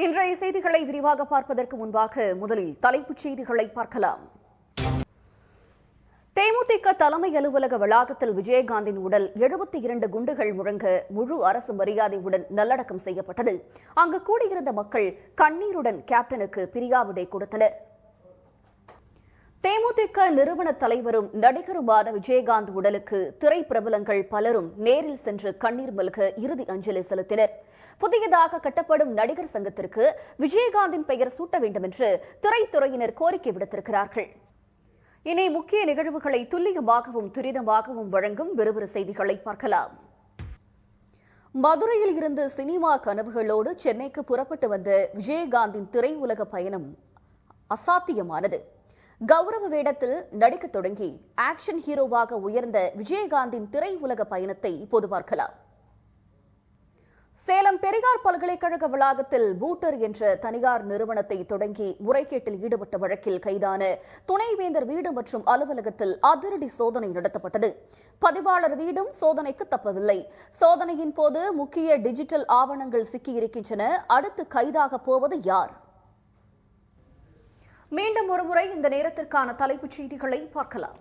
இன்றைய செய்திகளை விரிவாக பார்ப்பதற்கு முன்பாக முதலில் தலைப்புச் செய்திகளை பார்க்கலாம். தேமுதிக தலைமை அலுவலக வளாகத்தில் விஜயகாந்தின் உடல் 72 குண்டுகள் முழங்க முழு அரசு மரியாதையுடன் நல்லடக்கம் செய்யப்பட்டது. அங்கு கூடியிருந்த மக்கள் கண்ணீருடன் கேப்டனுக்கு பிரியாவிடை கொடுத்தனர். தேமுதிக நிறுவன தலைவரும் நடிகருமான விஜயகாந்த் உடலுக்கு திரைப்பிரபலங்கள் பலரும் நேரில் சென்று கண்ணீர் மல்க இறுதி அஞ்சலி செலுத்தினர். புதியதாக கட்டப்படும் நடிகர் சங்கத்திற்கு விஜயகாந்தின் பெயர் சூட்ட வேண்டும் என்று திரைத்துறையினர் கோரிக்கை விடுத்திருக்கிறார்கள். இனி முக்கிய நிகழ்வுகளை துல்லியமாகவும் துரிதமாகவும் வழங்கும் விறுவிறு செய்திகளை பார்க்கலாம். மதுரையில் இருந்து சினிமா கனவுகளோடு சென்னைக்கு புறப்பட்டு வந்த விஜயகாந்தின் திரையுலக பயணம் அசாத்தியமானது. கௌரவ வேடத்தில் நடிக்க தொடங்கி ஆக்ஷன் ஹீரோவாக உயர்ந்த விஜயகாந்தின் திரையுலக பயணத்தை இப்போது பார்க்கலாம். சேலம் பெரியார் பல்கலைக்கழக வளாகத்தில் பூட்டர் என்ற தனியார் நிறுவனத்தை தொடங்கி முறைகேட்டில் ஈடுபட்ட வழக்கில் கைதான துணைவேந்தர் வீடு மற்றும் அலுவலகத்தில் அதிரடி சோதனை நடத்தப்பட்டது. பதிவாளர் வீடும் சோதனைக்கு தப்பவில்லை. சோதனையின் போது முக்கிய டிஜிட்டல் ஆவணங்கள் சிக்கியிருக்கின்றன. அடுத்து கைதாக போவது யார்? மீண்டும் ஒருமுறை இந்த நேரத்திற்கான தலைப்புச் செய்திகளை பார்க்கலாம்.